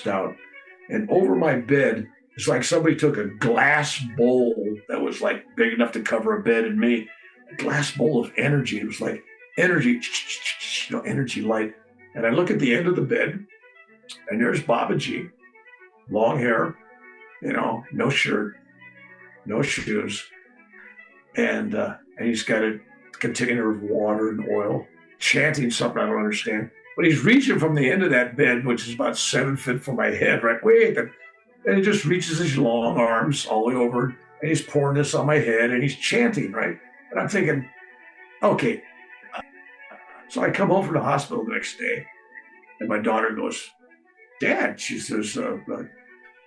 passed out. And over my bed, it's like somebody took a glass bowl that was like big enough to cover a bed and me, a glass bowl of energy. It was like energy, energy light. And I look at the end of the bed, and there's Babaji, long hair, no shirt, no shoes, and he's got a container of water and oil, chanting something I don't understand. But he's reaching from the end of that bed, which is about 7 feet from my head, right? And he just reaches his long arms all the way over, and he's pouring this on my head, and he's chanting, right? And I'm thinking, okay. So I come home from the hospital the next day, and my daughter goes, Dad, she says,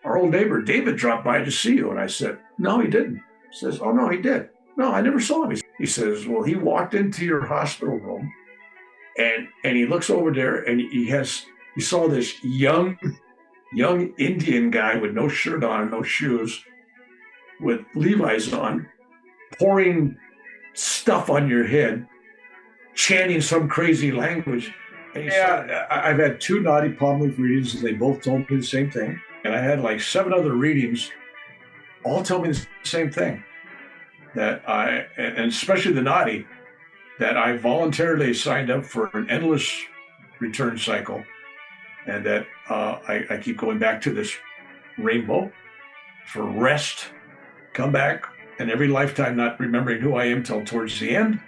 our old neighbor David dropped by to see you. And I said, no, he didn't. She says, oh, no, he did. No, I never saw him. He says, well, he walked into your hospital room, and he looks over there, and he saw this young Indian guy with no shirt on and no shoes, with Levi's on, pouring stuff on your head, chanting some crazy language. And he said, I've had 2 Naadi Palm Leaf readings, and they both told me the same thing. And I had like 7 other readings, all tell me the same thing. And especially the Naadi, that I voluntarily signed up for an endless return cycle, and that I keep going back to this rainbow for rest, come back, and every lifetime not remembering who I am till towards the end,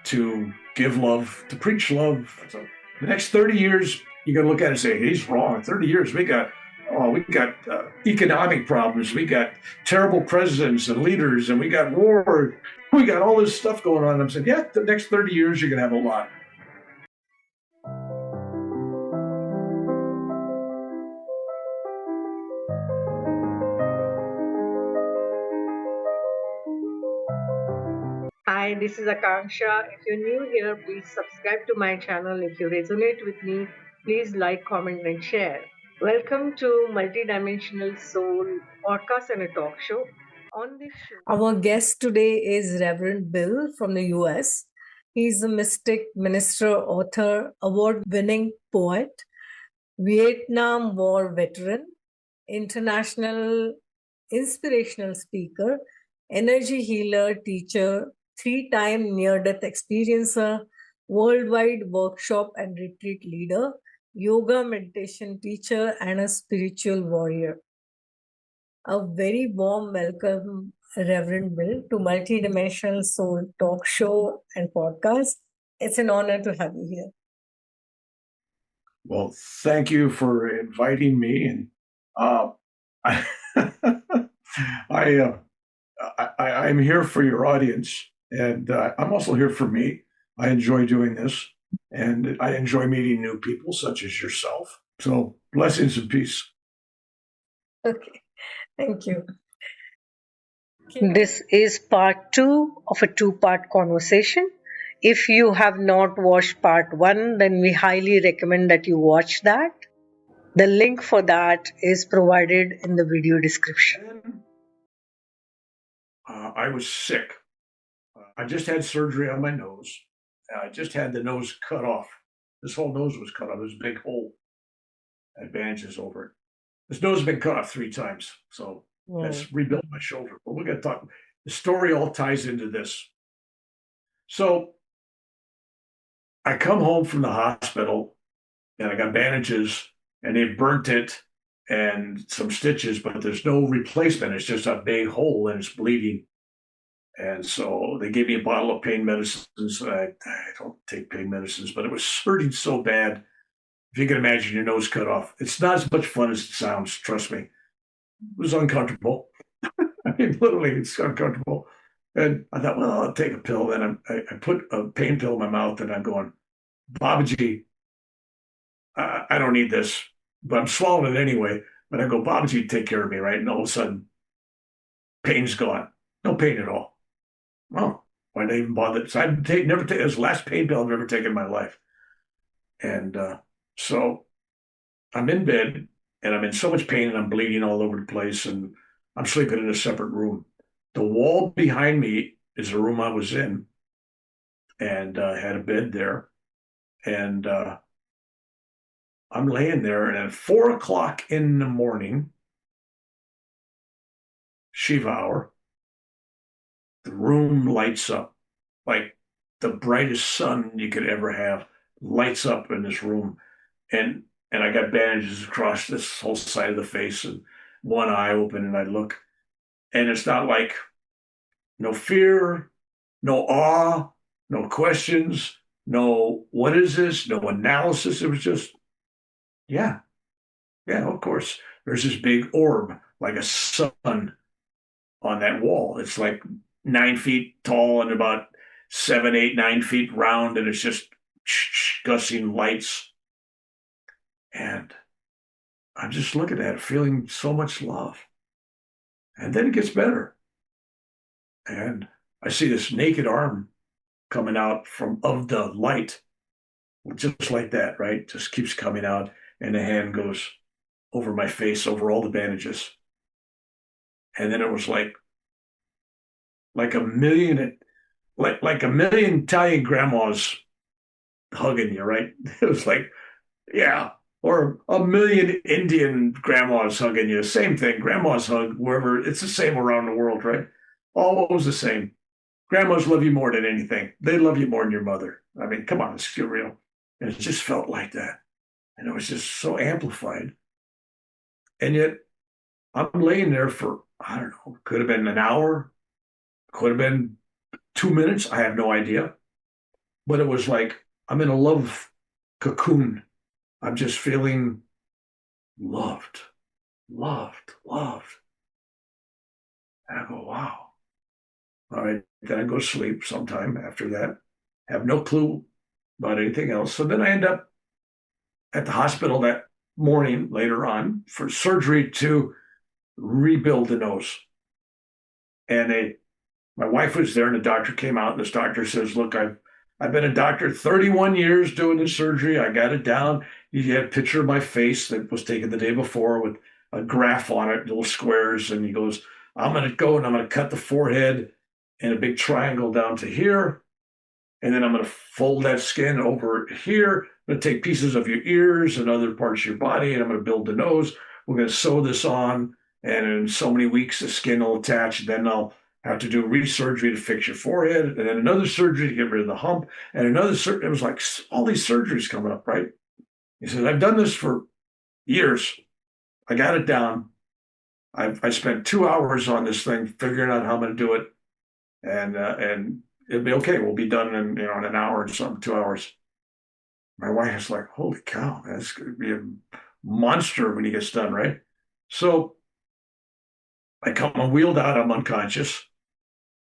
to give love, to preach love. So the next 30 years, you're going to look at it and say, he's wrong. 30 years, we got economic problems. We got terrible presidents and leaders, and we got war. We got all this stuff going on. I'm saying, yeah, the next 30 years, you're going to have a lot. Hi, this is Akanksshaa. If you're new here, please subscribe to my channel. If you resonate with me, please like, comment, and share. Welcome to Multidimensional Soul Podcast and a Talk Show. On this show, our guest today is Reverend Bill from the US. He's a mystic, minister, author, award-winning poet, Vietnam War veteran, international inspirational speaker, energy healer, teacher, 3-time near-death experiencer, worldwide workshop and retreat leader, yoga meditation teacher, and a spiritual warrior. A very warm welcome, Reverend Bill, to Multidimensional Soul Talk Show and Podcast. It's an honor to have you here. Well, thank you for inviting me, and I'm here for your audience, and I'm also here for me. I enjoy doing this, and I enjoy meeting new people such as yourself. So blessings and peace. Okay, thank you. This is part 2 of a 2-part conversation. If you have not watched part 1, then we highly recommend that you watch that. The link for that is provided in the video description. I was sick. I just had surgery on my nose. I just had the nose cut off. This whole nose was cut off. There's a big hole. I had bandages over it. This nose has been cut off 3 times. So that's rebuilt my shoulder. But we're going to talk. The story all ties into this. So I come home from the hospital, and I got bandages, and they burnt it and some stitches, but there's no replacement. It's just a big hole, and it's bleeding. And so they gave me a bottle of pain medicines. I don't take pain medicines, but it was hurting so bad. If you can imagine your nose cut off, it's not as much fun as it sounds, trust me. It was uncomfortable. I mean, literally, it's uncomfortable. And I thought, well, I'll take a pill. Then I put a pain pill in my mouth, and I'm going, Babaji, I don't need this, but I'm swallowing it anyway. But I go, Babaji, take care of me, right? And all of a sudden, pain's gone. No pain at all. Well, why did I even bother? So it was the last pain pill I've ever taken in my life. And so I'm in bed, and I'm in so much pain, and I'm bleeding all over the place, and I'm sleeping in a separate room. The wall behind me is the room I was in, and I had a bed there. And I'm laying there, and at 4 o'clock in the morning, Shiva hour, the room lights up like the brightest sun you could ever have, lights up in this room. And I got bandages across this whole side of the face and one eye open, and I look, and it's not like no fear, no awe, no questions, no what is this, no analysis. It was just, yeah, yeah, of course. There's this big orb like a sun on that wall. It's like 9 feet tall and about 7, 8, 9 feet round, and it's just gushing lights. And I'm just looking at it, feeling so much love. And then it gets better. And I see this naked arm coming out from of the light, just like that, right? Just keeps coming out, and the hand goes over my face, over all the bandages. And then it was like a million, like a million Italian grandmas hugging you, right? It was like, yeah, or a million Indian grandmas hugging you. Same thing. Grandmas hug wherever. It's the same around the world, right? Almost the same. Grandmas love you more than anything. They love you more than your mother. I mean, come on, let's get real. And it just felt like that. And it was just so amplified. And yet I'm laying there for, I don't know, could have been an hour, could have been 2 minutes. I have no idea. But it was like I'm in a love cocoon. I'm just feeling loved, loved, loved. And I go, wow. All right. Then I go sleep sometime after that. Have no clue about anything else. So then I end up at the hospital that morning later on for surgery to rebuild the nose. And my wife was there, and the doctor came out, and this doctor says, look, I've been a doctor 31 years doing this surgery. I got it down. He had a picture of my face that was taken the day before with a graph on it, little squares. And he goes, I'm going to go and I'm going to cut the forehead and a big triangle down to here. And then I'm going to fold that skin over here. I'm going to take pieces of your ears and other parts of your body, and I'm going to build the nose. We're going to sew this on. And in so many weeks, the skin will attach. Then I'll have to do re-surgery to fix your forehead, and then another surgery to get rid of the hump, and another surgery. It was like all these surgeries coming up, right? He said, I've done this for years. I got it down. I spent 2 hours on this thing, figuring out how I'm going to do it, and it'll be okay. We'll be done in in an hour or something, 2 hours. My wife is like, holy cow, that's going to be a monster when he gets done, right? So I'm wheeled out. I'm unconscious.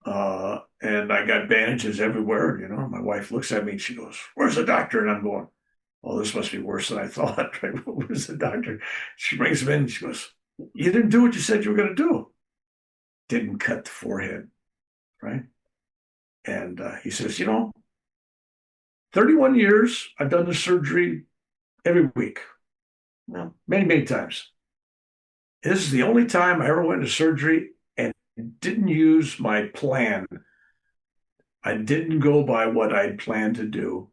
And I got bandages everywhere. My wife looks at me and she goes, where's the doctor? And I'm going, oh, this must be worse than I thought. Right? Where's the doctor? She brings him in and she goes, you didn't do what you said you were going to do. Didn't cut the forehead. Right. And he says, 31 years, I've done the surgery every week. Well, many, many times. This is the only time I ever went to surgery and didn't use my plan. I didn't go by what I'd planned to do.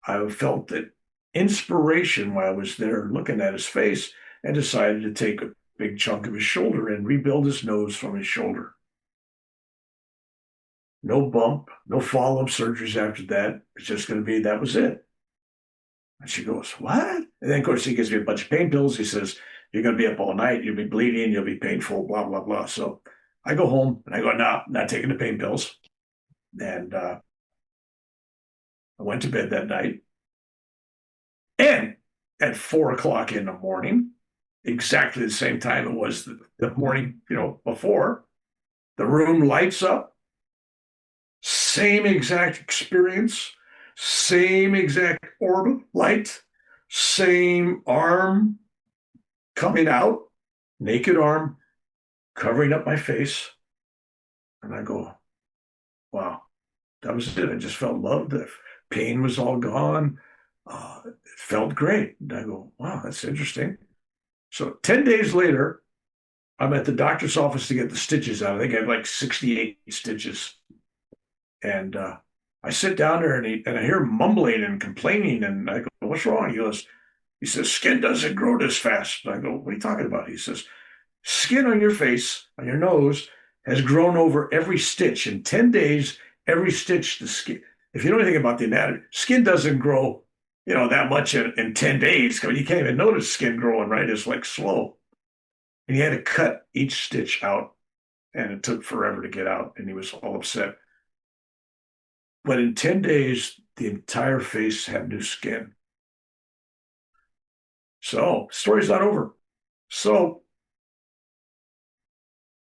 I felt that inspiration while I was there looking at his face, and decided to take a big chunk of his shoulder and rebuild his nose from his shoulder. No bump, no follow-up surgeries after that. It's just going to be, that was it. And she goes, what? And then, of course, he gives me a bunch of pain pills. He says, you're going to be up all night. You'll be bleeding. You'll be painful, blah, blah, blah. So I go home and I go, no, not taking the pain pills. And I went to bed that night. And at 4 o'clock in the morning, exactly the same time it was the morning, before, the room lights up. Same exact experience, same exact orb of light, same arm coming out, naked arm, covering up my face. And I go, wow, that was it. I just felt loved. The pain was all gone. It felt great. And I go, wow, that's interesting. So 10 days later, I'm at the doctor's office to get the stitches out. I think I have like 68 stitches. And I sit down there and I hear mumbling and complaining. And I go, what's wrong? He He says, skin doesn't grow this fast. And I go, what are you talking about? He says, skin on your face, on your nose, has grown over every stitch. In 10 days, every stitch, the skin. If you know anything about the anatomy, skin doesn't grow, that much in 10 days. I mean, you can't even notice skin growing, right? It's like slow. And he had to cut each stitch out, and it took forever to get out, and he was all upset. But in 10 days, the entire face had new skin. So, story's not over. So,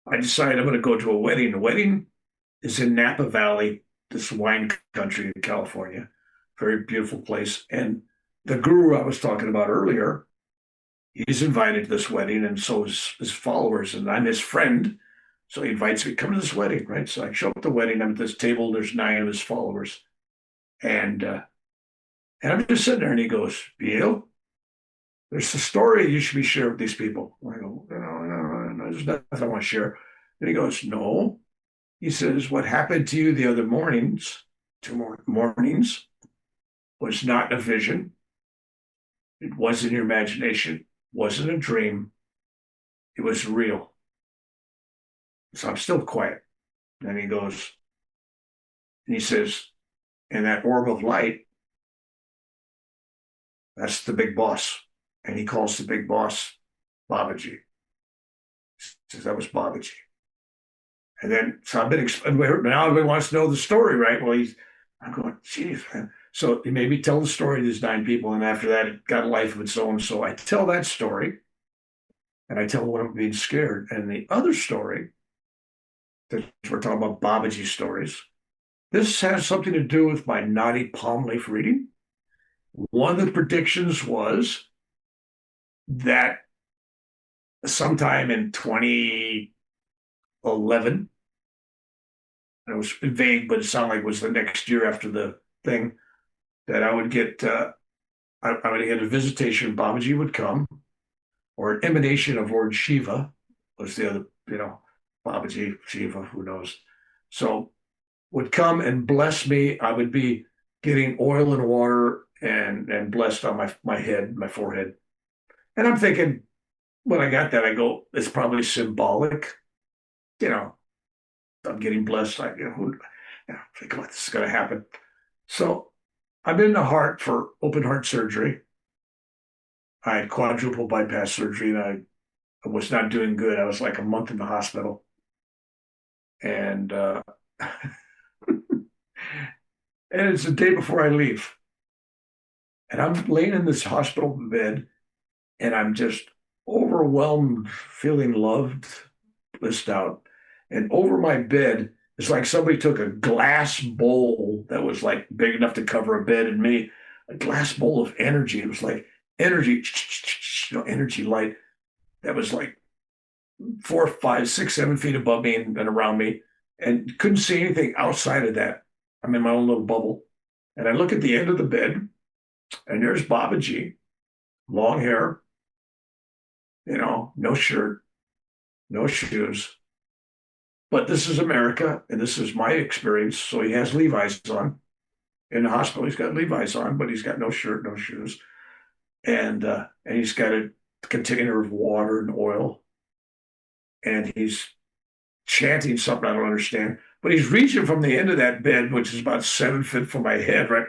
I decided I'm going to go to a wedding. The wedding is in Napa Valley, this wine country in California. Very beautiful place. And the guru I was talking about earlier, he's invited to this wedding, and so is his followers, and I'm his friend. So he invites me, come to this wedding, right? So I show up at the wedding. I'm at this table. There's 9 of his followers. And I'm just sitting there, and he goes, Bill, there's a story you should be sharing with these people. I go, no, there's nothing I want to share. And he goes, no. He says, what happened to you the other mornings, 2 mornings, was not a vision. It wasn't your imagination. Wasn't a dream. It was real. So I'm still quiet. And he goes, and he says, and that orb of light, that's the big boss. And he calls the big boss Babaji. He says, that was Babaji. And then, so I've been, now everybody wants to know the story, right? Well, I'm going, geez, man. So he made me tell the story to these 9 people. And after that, it got a life of its own. So I tell that story, and I tell when I'm being scared. And the other story, that we're talking about Babaji stories, this has something to do with my Naadi Palm Leaf reading. One of the predictions was that sometime in 2011, it was vague, but it sounded like it was the next year after the thing, that I would get a visitation. Babaji would come, or an emanation of Lord Shiva was the other, Babaji, Shiva, who knows. So would come and bless me. I would be getting oil and water and blessed on my head, my forehead. And I'm thinking, when I got that, I go, it's probably symbolic. I'm getting blessed. Think about this is going to happen. So I'm in the heart for open heart surgery. I had quadruple bypass surgery, and I was not doing good. I was like a month in the hospital. And and it's the day before I leave. And I'm laying in this hospital bed, and I'm just overwhelmed, feeling loved, blissed out. And over my bed, it's like somebody took a glass bowl that was like big enough to cover a bed and me, a glass bowl of energy. It was like energy, energy light that was like 4, 5, 6, 7 feet above me and around me, and couldn't see anything outside of that. I'm in my own little bubble. And I look at the end of the bed, and there's Babaji, long hair, no shirt, no shoes. But this is America, and this is my experience. So he has Levi's on. In the hospital, he's got Levi's on, but he's got no shirt, no shoes. And he's got a container of water and oil. And he's chanting something I don't understand. But he's reaching from the end of that bed, which is about 7 feet from my head, right?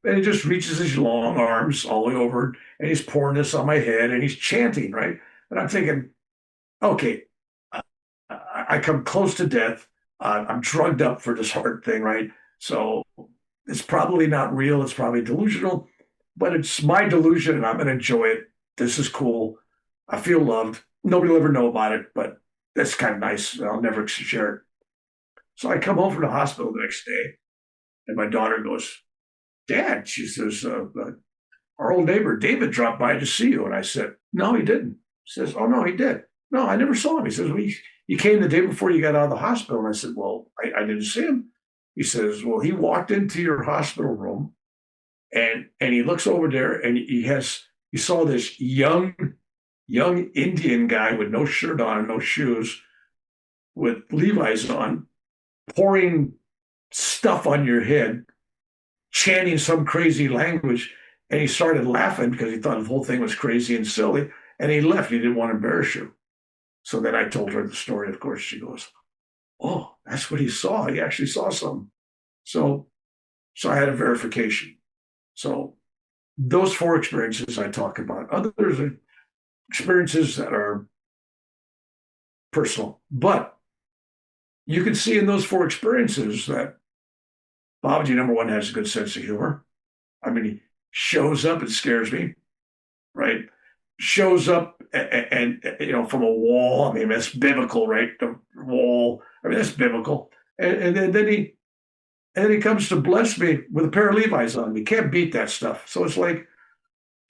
And he just reaches his long arms all the way over, and he's pouring this on my head, and he's chanting, right? And I'm thinking, okay, I come close to death. I'm drugged up for this heart thing, right? So it's probably not real. It's probably delusional, but it's my delusion, and I'm going to enjoy it. This is cool. I feel loved. Nobody will ever know about it, but that's kind of nice. I'll never share it. So I come home from the hospital the next day, and my daughter goes, Dad, she says, our old neighbor David dropped by to see you. And I said, no, he didn't. She says, oh, no, he did. No, I never saw him. He says, well, you came the day before you got out of the hospital. And I said, well, I didn't see him. He says, well, he walked into your hospital room, and he looks over there, and he saw this young Indian guy with no shirt on and no shoes, with Levi's on, pouring stuff on your head, chanting some crazy language. And he started laughing because he thought the whole thing was crazy and silly. And he left. He didn't want to embarrass you. So then I told her the story. Of course, she goes, "Oh, that's what he saw. He actually saw something." So, so I had a verification. So those 4 experiences I talk about. Others are experiences that are personal. But you can see in those 4 experiences that Babaji, number one, has a good sense of humor. I mean, he shows up and scares me, right? Shows up and from a wall. I mean, that's biblical, right? The wall. I mean, that's biblical. And then he comes to bless me with a pair of Levi's on. You can't beat that stuff. So it's like,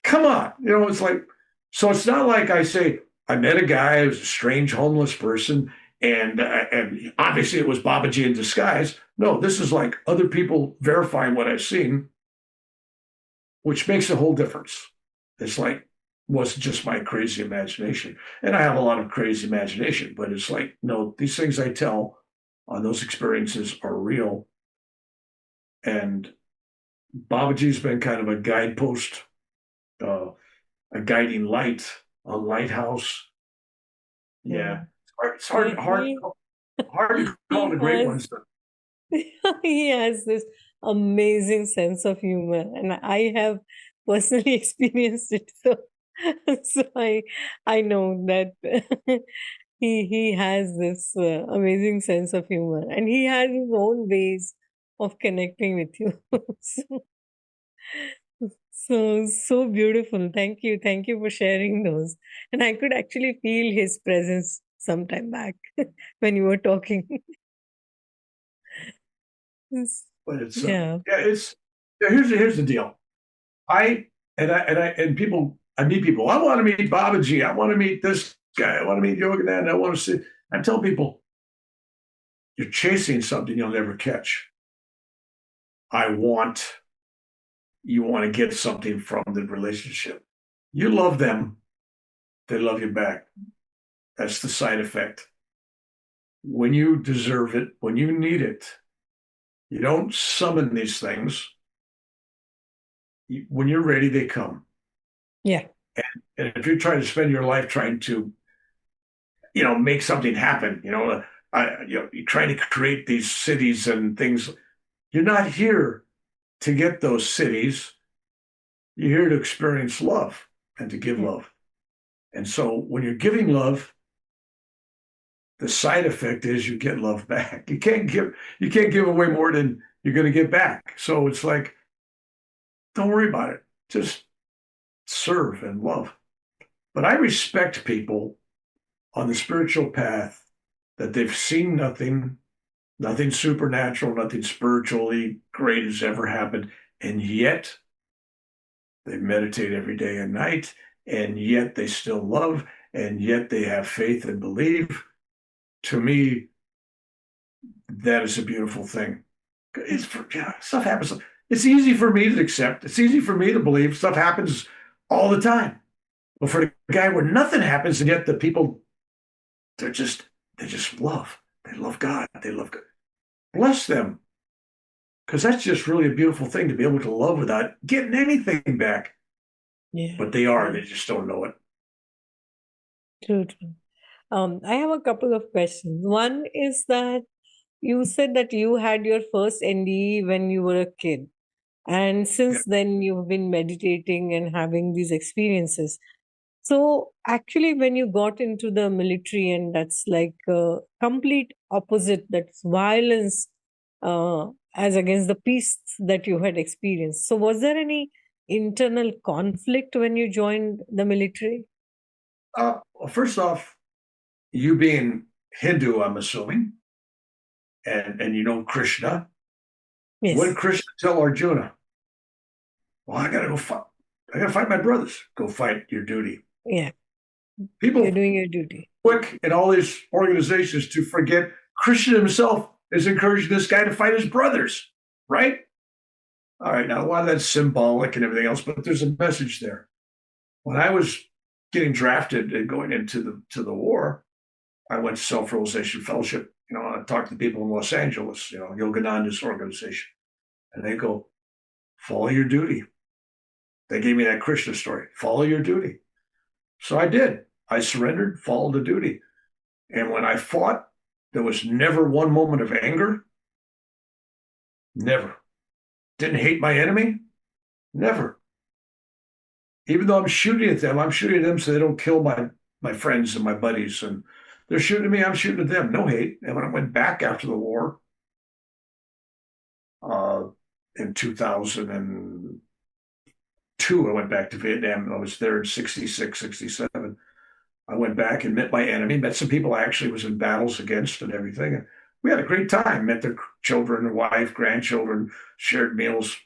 come on, it's like, so it's not like I say I met a guy who was a strange homeless person, and obviously it was Babaji in disguise. No, this is like other people verifying what I've seen, which makes a whole difference. It's like, wasn't just my crazy imagination. And I have a lot of crazy imagination, but it's like, no, these things I tell on those experiences are real. And Babaji's been kind of a guidepost, a guiding light, a lighthouse. Yeah. It's hard, hard, hard to call the great ones. He has this amazing sense of humor, and I have personally experienced it. So I know that he has this amazing sense of humor, and he has his own ways of connecting with you. So beautiful. Thank you for sharing those. And I could actually feel his presence sometime back when you were talking. But it's Yeah. here's the deal. I meet people. I want to meet Babaji. I want to meet this guy. I want to meet Yogananda. I want to see. I tell people, you're chasing something you'll never catch. You want to get something from the relationship. You love them, they love you back. That's the side effect. When you deserve it, when you need it, you don't summon these things. When you're ready, they come. Yeah. And if you're trying to spend your life trying to, make something happen, you're trying to create these cities and things, you're not here to get those cities. You're here to experience love and to give love. And so when you're giving love, the side effect is you get love back. You can't give away more than you're going to get back. So it's like, don't worry about it. Just serve and love. But I respect people on the spiritual path that they've seen nothing supernatural, nothing spiritually great has ever happened. And yet they meditate every day and night, and yet they still love, and yet they have faith and believe. To me, that is a beautiful thing. Stuff happens. It's easy for me to accept. It's easy for me to believe. Stuff happens all the time. But for the guy where nothing happens, and yet the people, they just love. They love God. They love God. Bless them. Because that's just really a beautiful thing to be able to love without getting anything back. Yeah. But they just don't know it. True. I have a couple of questions. One is that you said that you had your first NDE when you were a kid. And since then, you've been meditating and having these experiences. So, actually, when you got into the military, and that's like a complete opposite, that's violence as against the peace that you had experienced. So, was there any internal conflict when you joined the military? Well, first off, you being Hindu, I'm assuming, and Krishna. Yes. What did Krishna tell Arjuna? Well, I gotta go fight. I gotta fight my brothers. Go fight your duty. Yeah. People You're doing your duty. quick in all these organizations to forget Krishna himself is encouraging this guy to fight his brothers, right? All right, now a lot of that's symbolic and everything else, but there's a message there. When I was getting drafted and going into the war, I went to Self-Realization Fellowship. I talked to people in Los Angeles, Yogananda's organization, and they go, follow your duty. They gave me that Krishna story. Follow your duty. So I did. I surrendered, followed the duty. And when I fought, there was never one moment of anger. Never. Didn't hate my enemy. Never. Even though I'm shooting at them, I'm shooting at them so they don't kill my friends and my buddies. And they're shooting at me, I'm shooting at them. No hate. And when I went back after the war, in 2002, I went back to Vietnam. I was there in 66, 67. I went back and met my enemy, met some people I actually was in battles against and everything. And we had a great time, met their children, wife, grandchildren, shared meals.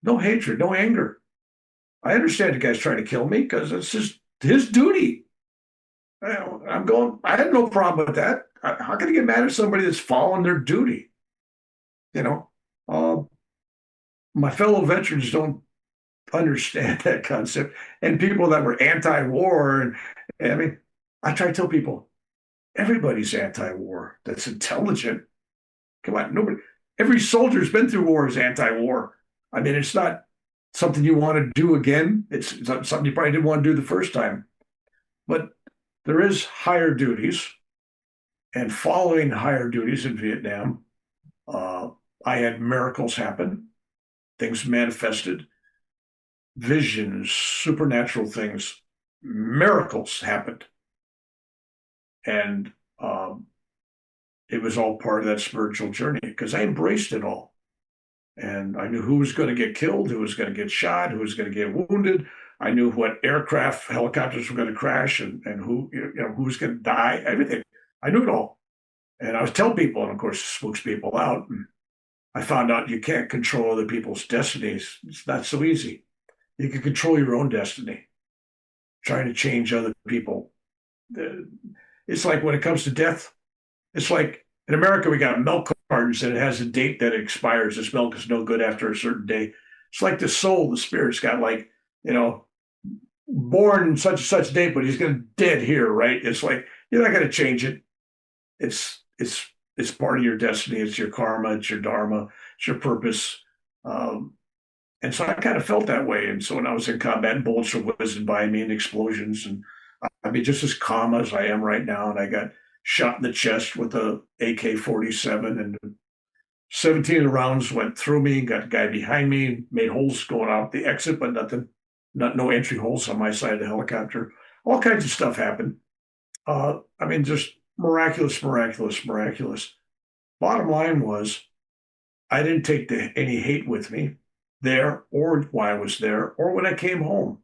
No hatred, no anger. I understand the guy's trying to kill me because it's just his duty. I'm going, I had no problem with that. How can I get mad at somebody that's following their duty? My fellow veterans don't understand that concept. And people that were anti-war, and I mean, I try to tell people, everybody's anti-war that's intelligent. Come on, nobody, every soldier's been through war is anti-war. I mean, it's not something you want to do again. It's something you probably didn't want to do the first time. But there is higher duties, and following higher duties in Vietnam, I had miracles happen, things manifested, visions, supernatural things, miracles happened. And it was all part of that spiritual journey because I embraced it all. And I knew who was going to get killed, who was going to get shot, who was going to get wounded. I knew what aircraft, helicopters were going to crash, and who who was going to die, everything. I knew it all. And I was telling people, and of course, it spooks people out. And I found out you can't control other people's destinies. It's not so easy. You can control your own destiny. Trying to change other people. It's like when it comes to death, it's like in America, we got milk cartons and it has a date that it expires. This milk is no good after a certain day. It's like the soul, the spirit's got like, born such and such date, but he's going to dead here, right? It's like, you're not going to change it. It's part of your destiny. It's your karma. It's your dharma. It's your purpose. And so I kind of felt that way. And so when I was in combat, bullets were whizzing by me and explosions. And I mean, just as calm as I am right now. And I got shot in the chest with a AK-47, and 17 of the rounds went through me, got the guy behind me, made holes going out the exit, but no entry holes on my side of the helicopter. All kinds of stuff happened. I mean, just miraculous. Bottom line was, I didn't take any hate with me there or while I was there or when I came home.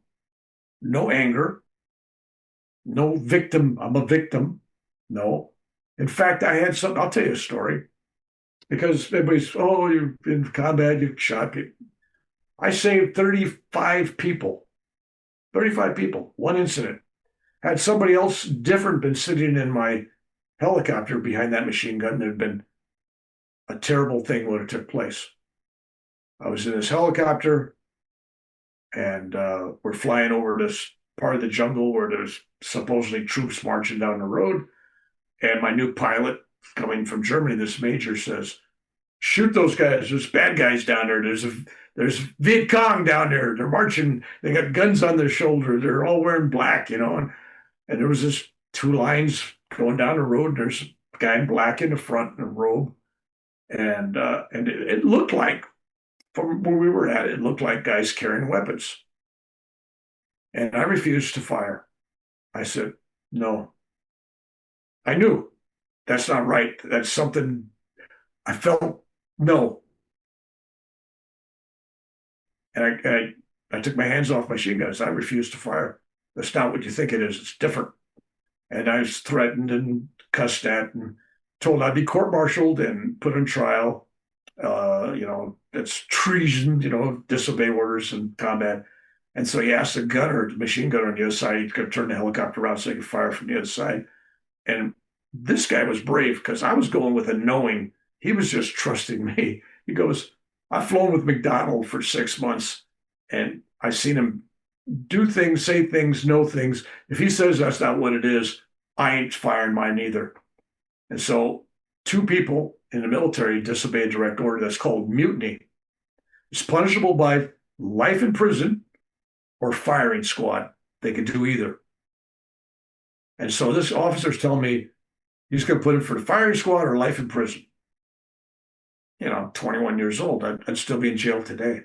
No anger, no victim. I'm a victim. No. In fact, I had something. I'll tell you a story because everybody's, you're in combat, you shot people. I saved 35 people. 35 people, one incident. Had somebody else different been sitting in my helicopter behind that machine gun, there'd been a terrible thing would have took place. I was in this helicopter, and we're flying over this part of the jungle where there's supposedly troops marching down the road. And my new pilot coming from Germany, this major, says, shoot those guys. There's bad guys down there. There's Viet Cong down there. They're marching. They got guns on their shoulder. They're all wearing black, And there was this two lines going down the road. There's a guy in black in the front in a robe. And it looked like, from where we were at, it looked like guys carrying weapons. And I refused to fire. I said, no. I knew that's not right. That's something I felt, no. And I took my hands off machine guns. I refused to fire. That's not what you think it is. It's different. And I was threatened and cussed at and told I'd be court-martialed and put on trial. That's treason, disobey orders in combat. And so he asked the gunner, the machine gunner on the other side, he could turn the helicopter around so he could fire from the other side. And this guy was brave because I was going with a knowing. He was just trusting me. He goes, I've flown with McDonald for 6 months, and I've seen him do things, say things, know things. If he says that's not what it is, I ain't firing mine either. And so 2 people in the military disobey a direct order. That's called mutiny. It's punishable by life in prison or firing squad. They could do either. And so this officer's telling me he's going to put him for the firing squad or life in prison. 21 years old. I'd still be in jail today.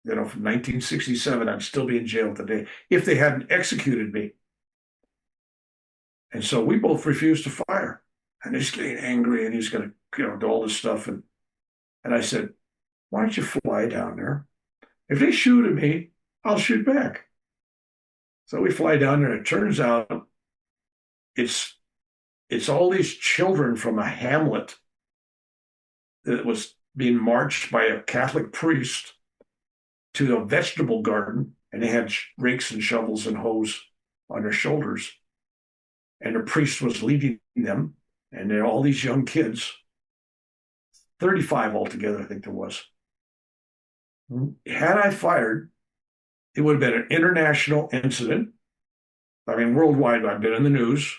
From 1967, I'd still be in jail today if they hadn't executed me. And so we both refused to fire. And he's getting angry and he's going to, do all this stuff. And I said, why don't you fly down there? If they shoot at me, I'll shoot back. So we fly down there, and it turns out it's all these children from a hamlet that was being marched by a Catholic priest to a vegetable garden, and they had rakes and shovels and hoes on their shoulders. And the priest was leading them, and they're all these young kids, 35 altogether, I think there was. Had I fired, it would have been an international incident. I mean, worldwide, I've been in the news.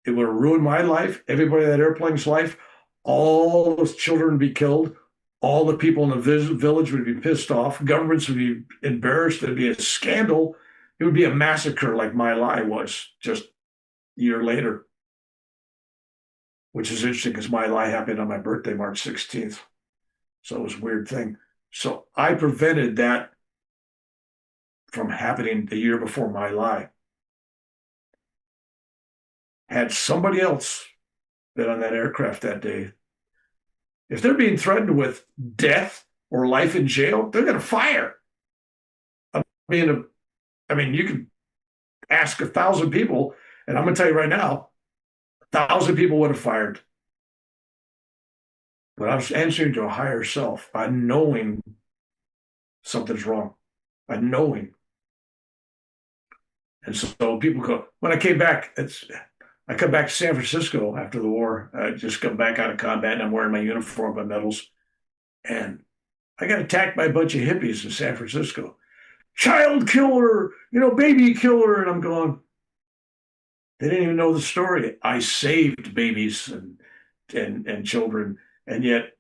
It would have ruined my life, everybody in that airplane's life. All those children would be killed. All the people in the village would be pissed off. Governments would be embarrassed. There'd be a scandal. It would be a massacre like my lie was just a year later, which is interesting because my lie happened on my birthday, March 16th. So it was a weird thing. So I prevented that from happening the year before my lie. Had somebody else been on that aircraft that day, if they're being threatened with death or life in jail, they're going to fire. I mean, you can ask 1,000 people, and I'm going to tell you right now, 1,000 people would have fired. But I was answering to a higher self by knowing something's wrong, by knowing. And so people go, when I came back, I come back to San Francisco after the war. I just come back out of combat, and I'm wearing my uniform, my medals. And I got attacked by a bunch of hippies in San Francisco. Child killer, baby killer. And I'm going, they didn't even know the story. I saved babies and children. And yet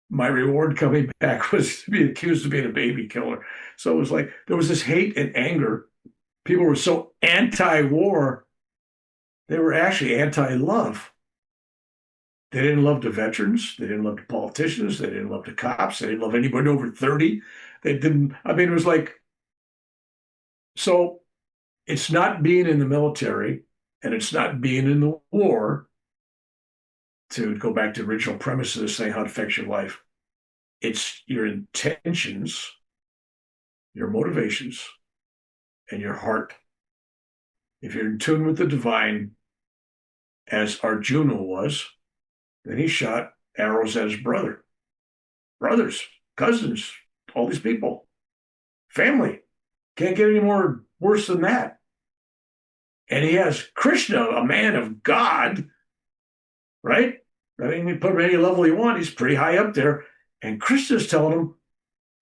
my reward coming back was to be accused of being a baby killer. So it was like there was this hate and anger. People were so anti-war. They were actually anti-love. They didn't love the veterans. They didn't love the politicians. They didn't love the cops. They didn't love anybody over 30. It was like, so it's not being in the military and it's not being in the war, to go back to the original premise of this thing, how it affects your life. It's your intentions, your motivations, and your heart. If you're in tune with the divine, as Arjuna was, then he shot arrows at his brothers, cousins, all these people, family. Can't get any more worse than that. And he has Krishna, a man of God, right? I mean, you put him at any level you want, he's pretty high up there. And Krishna's telling him,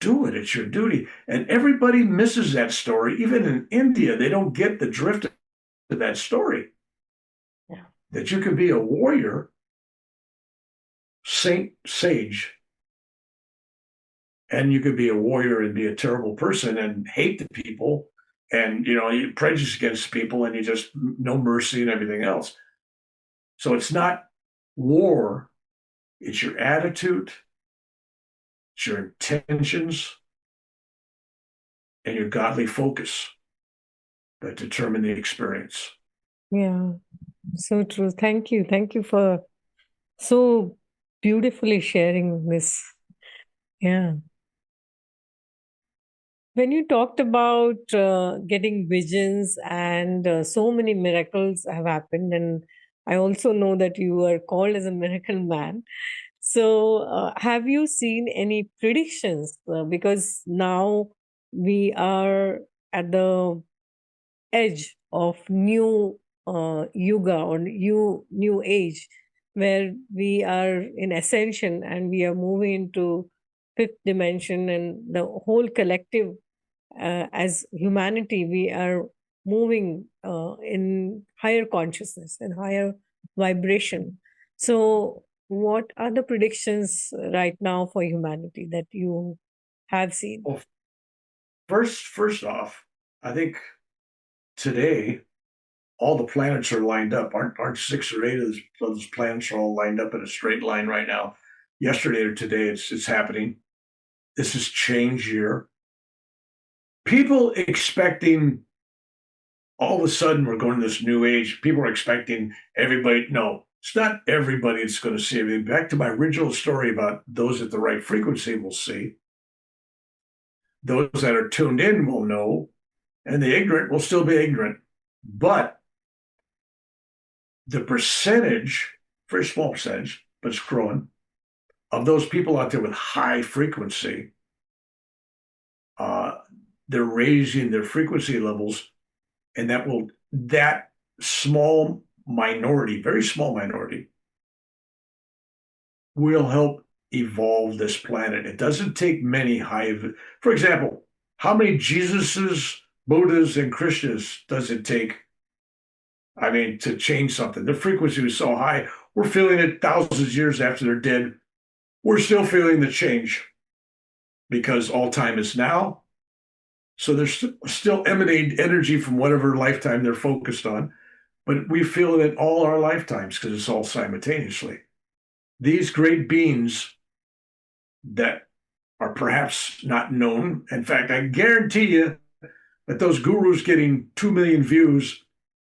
do it, it's your duty. And everybody misses that story. Even in India, they don't get the drift of that story. Yeah. That you can be a warrior, saint, sage, and you could be a warrior and be a terrible person and hate the people, and you prejudice against people, and you just no mercy and everything else. So it's not war, it's your attitude, it's your intentions, and your godly focus that determine the experience. Yeah, so true. Thank you. Thank you for so beautifully sharing this. Yeah. When you talked about getting visions and so many miracles have happened, and I also know that you are called as a miracle man. So, have you seen any predictions? Because now we are at the edge of new yuga or new age, where we are in ascension and we are moving into fifth dimension, and the whole collective, as humanity, we are moving in higher consciousness and higher vibration. So what are the predictions right now for humanity that you have seen? Well, first off, I think today all the planets are lined up. Aren't 6 or 8 of those planets are all lined up in a straight line right now? Yesterday or today, it's happening. This is change year. People expecting all of a sudden we're going to this new age. People are expecting everybody. No, it's not everybody that's going to see everything. Back to my original story about those at the right frequency will see. Those that are tuned in will know, and the ignorant will still be ignorant. But the percentage, very small percentage, but it's growing, of those people out there with high frequency, they're raising their frequency levels, and that small minority, very small minority, will help evolve this planet. It doesn't take many for example, how many Jesuses, Buddhas, and Krishnas does it take? I mean, to change something. The frequency was so high, we're feeling it thousands of years after they're dead. We're still feeling the change because all time is now. So there's still emanating energy from whatever lifetime they're focused on, but we feel it all our lifetimes because it's all simultaneously. These great beings that are perhaps not known. In fact, I guarantee you that those gurus getting 2 million views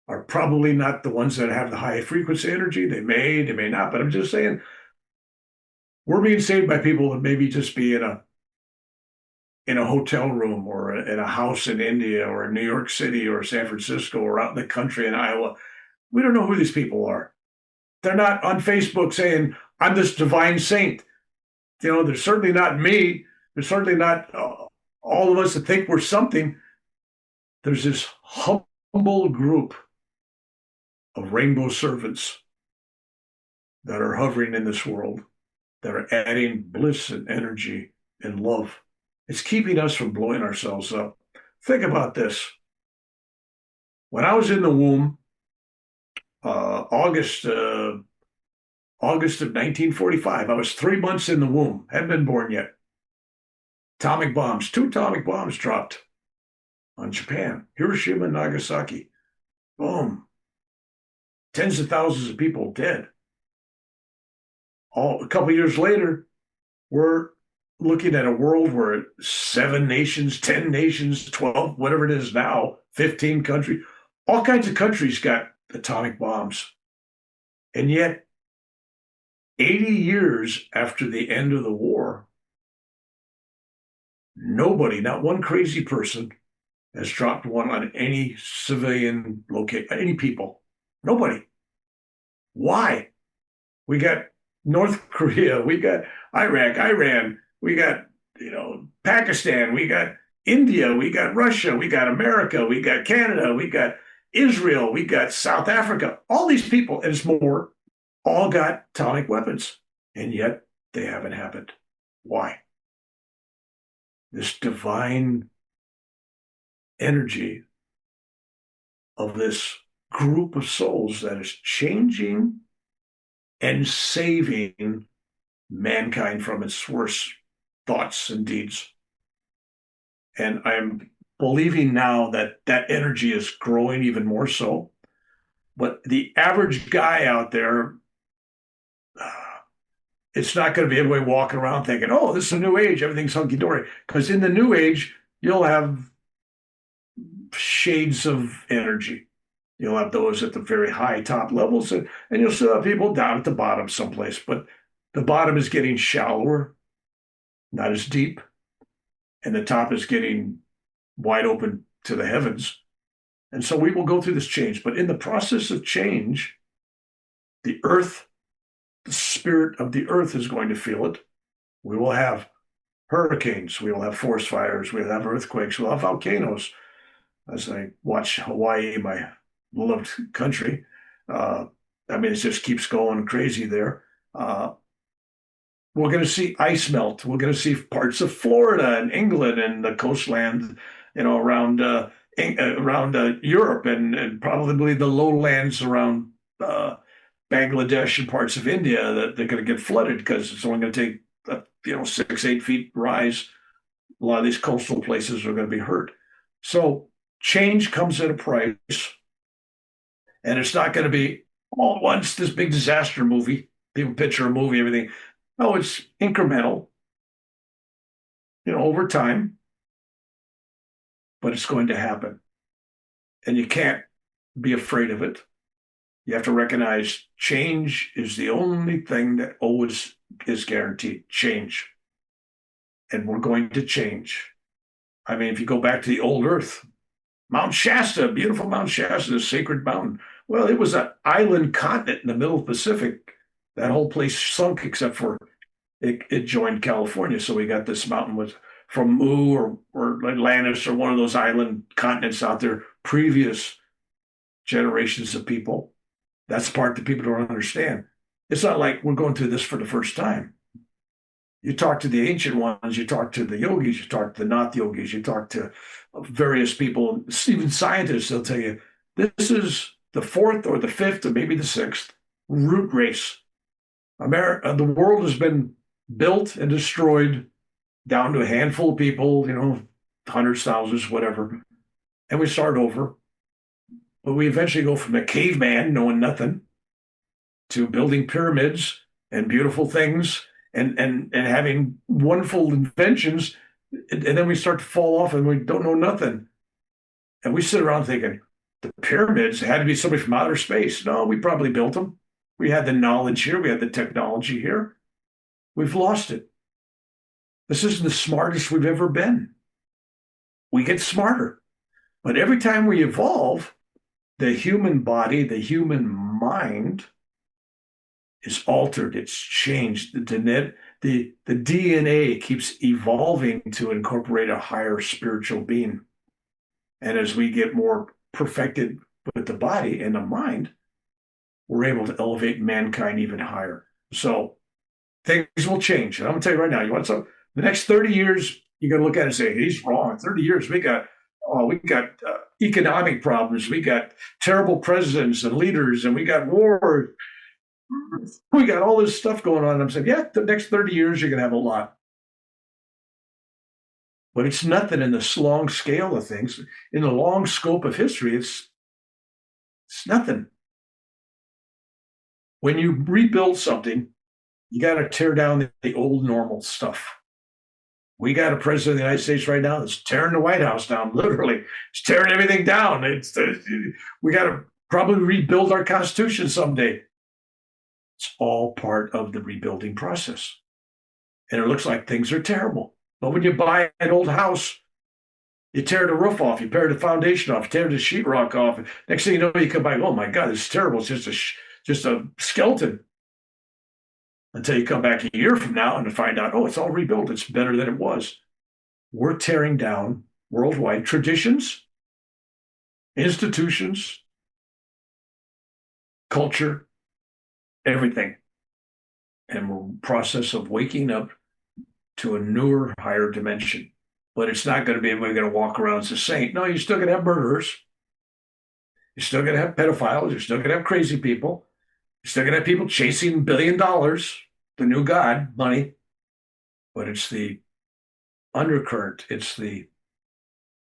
are probably not the ones that have the high frequency energy. They may not, but I'm just saying we're being saved by people that maybe just be in a hotel room or in a house in India or in New York City or San Francisco or out in the country in Iowa. We don't know who these people are. They're not on Facebook saying, I'm this divine saint. They're certainly not me. They're certainly not all of us that think we're something. There's this humble group of rainbow servants that are hovering in this world, that are adding bliss and energy and love. It's keeping us from blowing ourselves up. Think about this. When I was in the womb, August of 1945, I was 3 months in the womb, hadn't been born yet. Two atomic bombs dropped on Japan, Hiroshima and Nagasaki. Boom. Tens of thousands of people dead. A couple of years later, we're looking at a world where 7 nations, 10 nations, 12, whatever it is now, 15 countries, all kinds of countries got atomic bombs. And yet, 80 years after the end of the war, nobody, not one crazy person, has dropped one on any civilian any people. Nobody. Why? We got North Korea, we got Iraq, Iran, we got Pakistan, we got India, we got Russia, we got America, we got Canada, we got Israel, we got South Africa. All these people, and it's more, all got atomic weapons, and yet they haven't happened. Why? This divine energy of this group of souls that is changing and saving mankind from its worst thoughts and deeds. And I'm believing now that that energy is growing even more so. But the average guy out there, it's not going to be everybody walking around thinking, oh, this is a new age, everything's hunky-dory. Because in the new age, you'll have shades of energy. You'll have those at the very high top levels, and you'll still have people down at the bottom someplace. But the bottom is getting shallower, not as deep, and the top is getting wide open to the heavens. And so we will go through this change. But in the process of change, the earth, the spirit of the earth is going to feel it. We will have hurricanes. We will have forest fires. We'll have earthquakes. We'll have volcanoes. As I watch Hawaii, my beloved country, it just keeps going crazy there. We're going to see ice melt. We're going to see parts of Florida and England and the coastland, around Europe and probably the lowlands around Bangladesh and parts of India that they're going to get flooded because it's only going to take 6-8 feet rise. A lot of these coastal places are going to be hurt. So change comes at a price, and it's not going to be all at once this big disaster movie. People picture a movie, everything. No, it's incremental, over time, but it's going to happen. And you can't be afraid of it. You have to recognize change is the only thing that always is guaranteed. Change. And we're going to change. I mean, if you go back to the old earth, Mount Shasta, beautiful Mount Shasta, a sacred mountain. Well, it was an island continent in the middle of the Pacific. That whole place sunk except for it joined California. So we got this mountain was from Mu or Atlantis or one of those island continents out there, previous generations of people. That's the part that people don't understand. It's not like we're going through this for the first time. You talk to the ancient ones, you talk to the yogis, you talk to the not yogis, you talk to various people, even scientists, they'll tell you, this is the fourth or the fifth or maybe the sixth root race. The world has been built and destroyed down to a handful of people, hundreds, thousands, whatever. And we start over. But we eventually go from a caveman knowing nothing to building pyramids and beautiful things and having wonderful inventions. And then we start to fall off and we don't know nothing. And we sit around thinking, the pyramids had to be somebody from outer space. No, we probably built them. We had the knowledge here. We had the technology here. We've lost it. This isn't the smartest we've ever been. We get smarter. But every time we evolve, the human body, the human mind is altered. It's changed. The DNA keeps evolving to incorporate a higher spiritual being. And as we get more perfected with the body and the mind, we're able to elevate mankind even higher. So things will change. And I'm going to tell you right now, you want some, the next 30 years, you're going to look at it and say, he's wrong. 30 years, we got economic problems. We got terrible presidents and leaders, and we got war. We got all this stuff going on. I'm saying, yeah, the next 30 years, you're going to have a lot. But it's nothing in this long scale of things. In the long scope of history, it's nothing. When you rebuild something, you got to tear down the old normal stuff. We got a president of the United States right now that's tearing the White House down, literally. It's tearing everything down. We got to probably rebuild our Constitution someday. It's all part of the rebuilding process. And it looks like things are terrible. But when you buy an old house, you tear the roof off, you tear the foundation off, you tear the sheetrock off. Next thing you know, you come by, oh my God, this is terrible. It's just a skeleton. Until you come back a year from now and find out, oh, it's all rebuilt. It's better than it was. We're tearing down worldwide traditions, institutions, culture, everything. And we're in the process of waking up to a newer, higher dimension. But it's not going to be everybody going to walk around as a saint. No, you're still going to have murderers. You're still going to have pedophiles. You're still going to have crazy people. You're still going to have people chasing $1 billion, the new God, money. But it's the undercurrent. It's the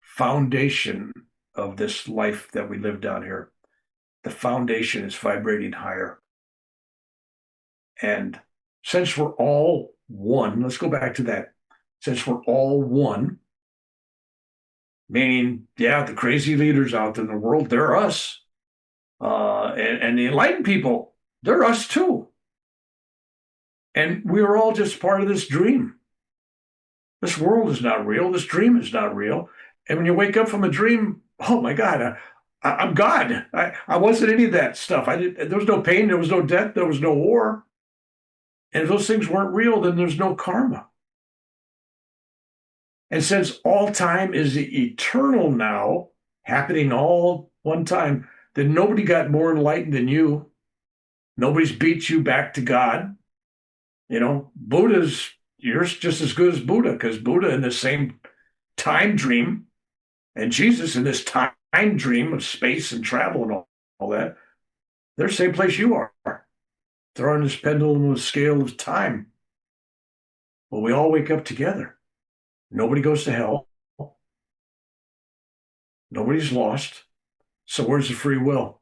foundation of this life that we live down here. The foundation is vibrating higher. And since we're all one, let's go back to that. Since we're all one, meaning, yeah, the crazy leaders out there in the world, they're us. And the enlightened people, they're us too. And we're all just part of this dream. This world is not real. This dream is not real. And when you wake up from a dream, oh my God, I'm God. I wasn't any of that stuff. There was no pain. There was no death. There was no war. And if those things weren't real, then there's no karma. And since all time is eternal now, happening all one time, then nobody got more enlightened than you. Nobody's beat you back to God. You're just as good as Buddha, because Buddha in the same time dream, and Jesus in this time dream of space and travel and all that, they're the same place you are. They're on this pendulum scale of time. But we all wake up together. Nobody goes to hell. Nobody's lost. So where's the free will?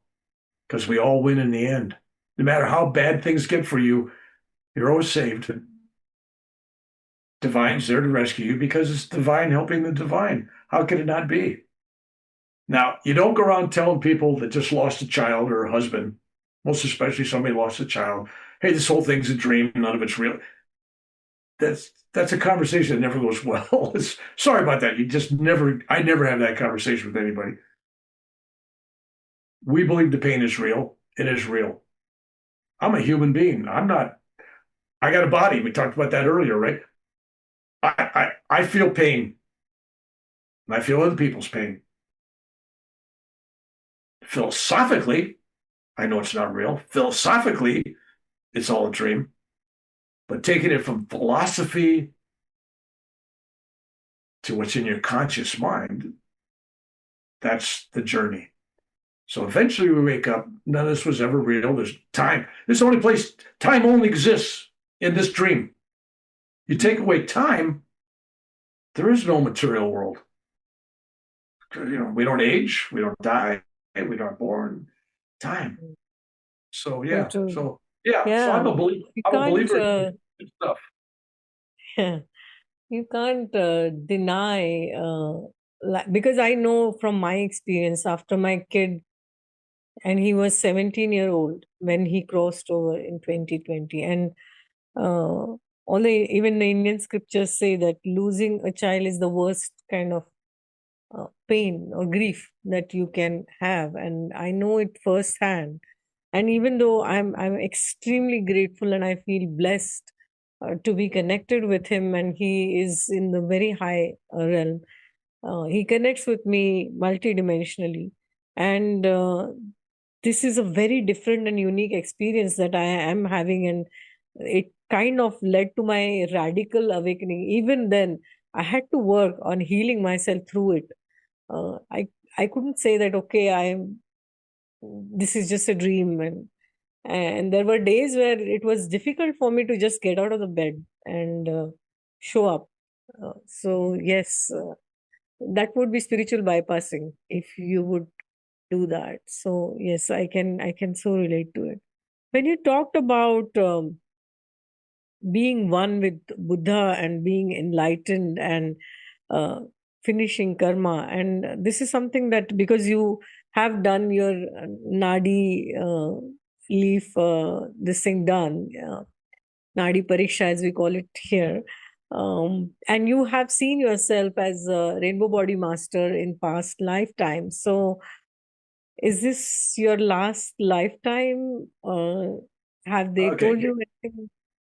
Because we all win in the end. No matter how bad things get for you, you're always saved. Divine's there to rescue you because it's divine helping the divine. How could it not be? Now, you don't go around telling people that just lost a child or a husband, most especially somebody lost a child, hey, this whole thing's a dream, none of it's real. That's a conversation that never goes well. Sorry about that. I never have that conversation with anybody. We believe the pain is real. It is real. I'm a human being. I got a body. We talked about that earlier, right? I feel pain. And I feel other people's pain. Philosophically, I know it's not real. Philosophically, it's all a dream. But taking it from philosophy to what's in your conscious mind, that's the journey. So eventually we wake up, none of this was ever real. There's time. This is the only place time only exists in this dream. You take away time, there is no material world. We don't age, we don't die, we aren't born. Time. So yeah. True. So yeah. So Yeah. I'm a believer in stuff. Yeah. You can't deny, because I know from my experience after my kid, and he was 17-year-old when he crossed over in 2020. And even the Indian scriptures say that losing a child is the worst kind of pain or grief that you can have. And I know it firsthand. And even though I'm extremely grateful and I feel blessed to be connected with him, and he is in the very high realm. He connects with me multidimensionally, and this is a very different and unique experience that I am having, and it kind of led to my radical awakening. Even then, I had to work on healing myself through it. I couldn't say that this is just a dream, and there were days where it was difficult for me to just get out of the bed and show up. So yes, that would be spiritual bypassing if you would do that. So yes, I can so relate to it. When you talked about being one with Buddha and being enlightened and uh, finishing karma, and this is something that, because you have done your Naadi leaf, this thing done, Naadi Pariksha as we call it here. And you have seen yourself as a rainbow body master in past lifetimes. So is this your last lifetime? Have they told Okay. you anything?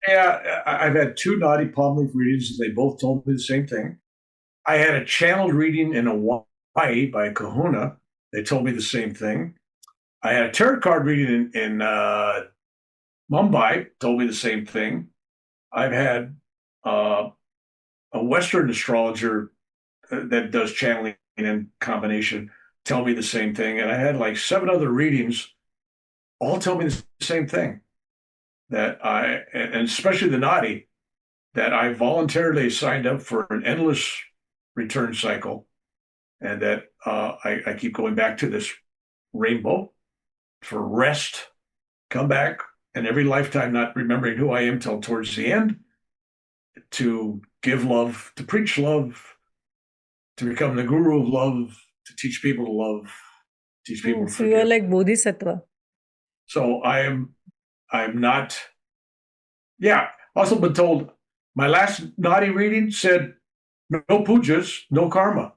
Yeah, I've had two Naadi Palm Leaf readings, and they both told me the same thing. I had a channeled reading in Hawaii by a kahuna. They told me the same thing. I had a tarot card reading in Mumbai, told me the same thing. I've had a Western astrologer that does channeling and combination tell me the same thing. And I had like 7 other readings, all tell me the same thing. And especially the Naadi, that I voluntarily signed up for an endless return cycle, and that I keep going back to this rainbow for rest, come back, and every lifetime not remembering who I am till towards the end, to give love, to preach love, to become the guru of love, to teach people to love, teach people to So you are forgive. like Bodhisattva. So I'm not. Yeah. Also been told my last Naadi reading said no pujas, no karma.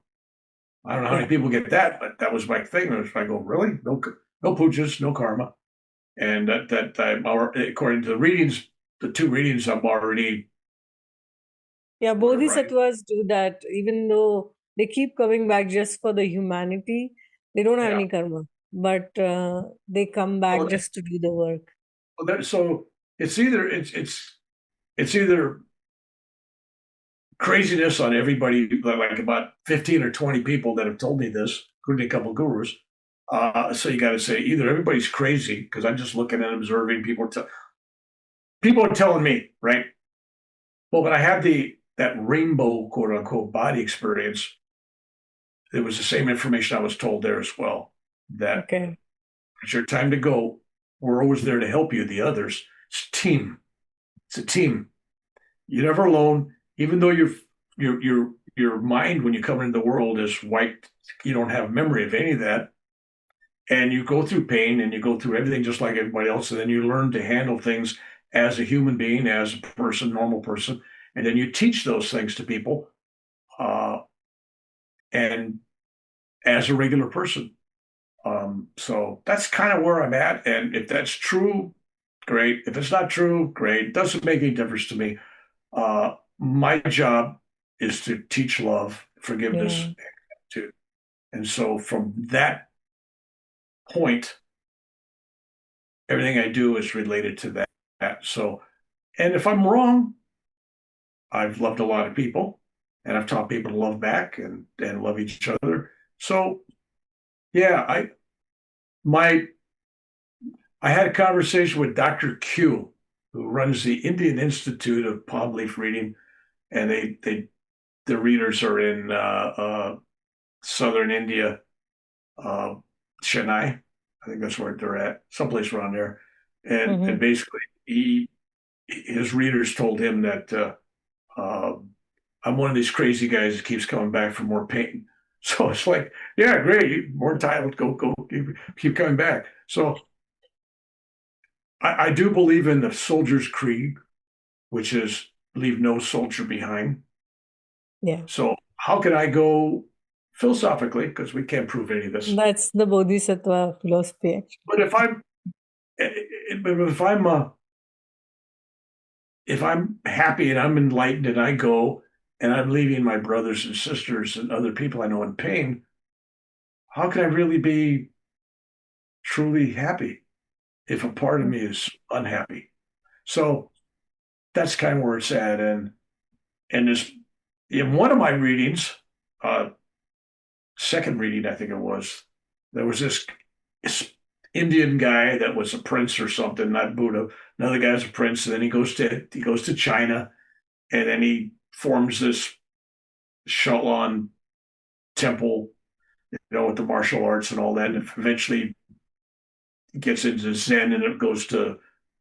I don't know how many people get that, but that was my thing. I go, really? No pujas, no karma. And that I'm according to the readings, the 2 readings, I'm already. Yeah, Whatever I. Bodhisattvas do that, even though they keep coming back just for the humanity. They don't have Yeah. any karma, but they come back Well, just to do the work. so it's either craziness on everybody, like about 15 or 20 people that have told me this, including a couple of gurus. So you got to say either everybody's crazy because I'm just looking and observing people. People are telling me, right? Well, when I had that rainbow quote unquote body experience, it was the same information I was told there as well. That Okay. it's your time to go. We're always there to help you, the others. It's a team. It's a team. You're never alone, even though your mind when you come into the world is wiped. You don't have memory of any of that. And you go through pain and you go through everything just like everybody else. And then you learn to handle things as a human being, as a person, normal person. And then you teach those things to people uh, and as a regular person. So that's kind of where I'm at. And if that's true, great. If it's not true, great. It doesn't make any difference to me. My job is to teach love, forgiveness, Yeah. and gratitude. And so from that point, everything I do is related to that. So, and if I'm wrong, I've loved a lot of people and I've taught people to love back and love each other. So yeah, my I had a conversation with Dr. Q, who runs the Indian Institute of Palm Leaf Reading, and the readers are in southern India, uh, Chennai. I think that's where they're at, someplace around there. And Mm-hmm. basically, his readers told him that uh, I'm one of these crazy guys that keeps coming back for more pain. So it's like, yeah, great, more entitled, go, keep coming back. So I do believe in the soldier's creed, which is leave no soldier behind. Yeah. So how can I go philosophically, because we can't prove any of this, That's the Bodhisattva philosophy, actually. but if I'm happy and I'm enlightened and I go and I'm leaving my brothers and sisters and other people I know in pain, how can I really be truly happy if a part of me is unhappy? So that's kind of where it's at. And this in one of my readings, uh, second reading, I think it was, there was this Indian guy that was a prince or something, not Buddha. Another guy's a prince, and then he goes to China, and then he forms this Shaolin temple, with the martial arts and all that. And eventually gets into Zen, and it goes to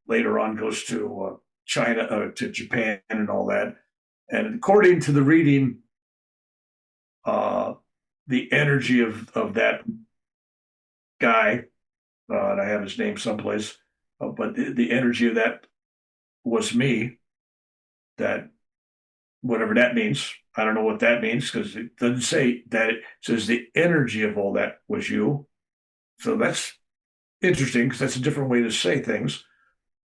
later on goes to China, to Japan, and all that. And according to the reading, uh, the energy of that guy, and I have his name someplace, but the energy of that was me. That whatever that means, I don't know what that means because it doesn't say that. It says the energy of all that was you. So that's interesting because that's a different way to say things.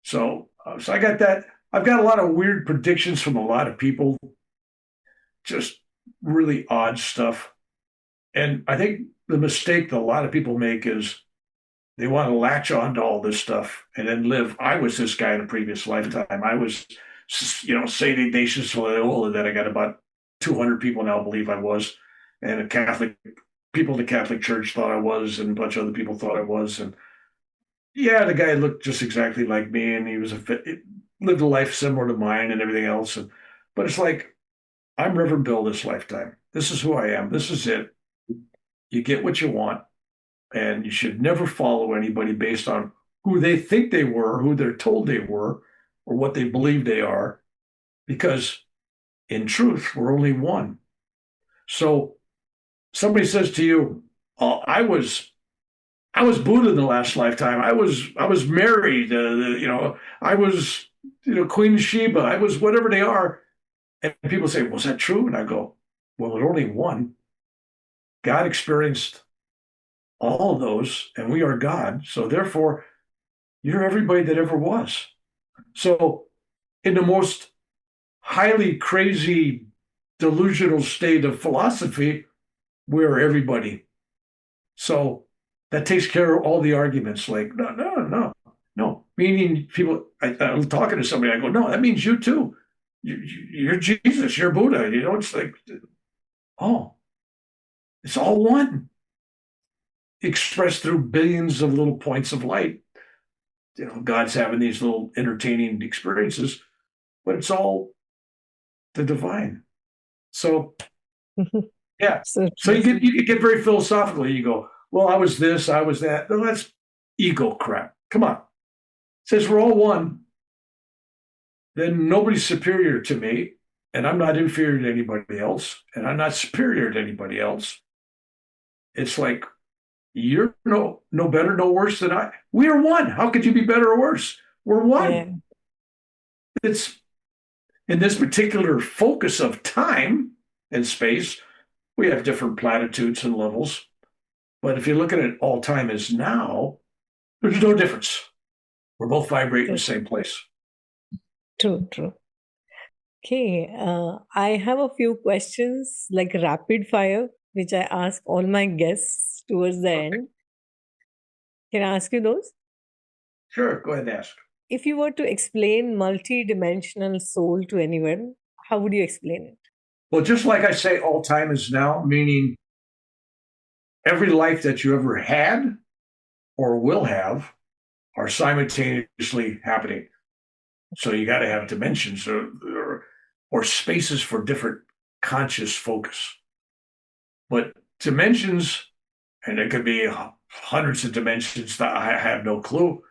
So I got that. I've got a lot of weird predictions from a lot of people, just really odd stuff. And I think the mistake that a lot of people make is they want to latch on to all this stuff and then live. I was this guy in a previous lifetime. I was, Saint Ignatius Loyola that I got about 200 people now believe I was, and a Catholic people in the Catholic Church thought I was, and a bunch of other people thought I was. And yeah, the guy looked just exactly like me, and he was lived a life similar to mine and everything else. But it's like I'm Reverend Bill this lifetime. This is who I am. This is it. You get what you want, and you should never follow anybody based on who they think they were, who they're told they were, or what they believe they are, because in truth, we're only one. So somebody says to you, "Oh, I was Buddha in the last lifetime. I was married. I was Queen Sheba. I was whatever they are." And people say, "Was that true?" And I go, "Well, there's only one. God experienced all of those, and we are God. So therefore, you're everybody that ever was." So in the most highly crazy, delusional state of philosophy, we're everybody. So that takes care of all the arguments. Like, no, no, no, no. Meaning, people, I'm talking to somebody, I go, no, that means you too. You're Jesus, you're Buddha. It's like, oh, it's all one, expressed through billions of little points of light. God's having these little entertaining experiences, but it's all the divine. So Yeah. So So true. you get very philosophical. You go, well, I was this, I was that. No, that's ego crap. Come on. Since we're all one, then nobody's superior to me, and I'm not inferior to anybody else, and I'm not superior to anybody else. It's like you're no better, no worse than I. We are one. How could you be better or worse? We're one. Yeah. It's in this particular focus of time and space, we have different platitudes and levels. But if you look at it, all time is now, there's no difference. We're both vibrating in the same place. True, true. Okay, I have a few questions like rapid fire, which I ask all my guests towards the end. Can I ask you those? Sure, go ahead and ask. If you were to explain multidimensional soul to anyone, how would you explain it? Well, just like I say, all time is now, meaning every life that you ever had or will have are simultaneously happening. So you got to have dimensions or spaces for different conscious focus. But dimensions, and it could be hundreds of dimensions that I have no clue.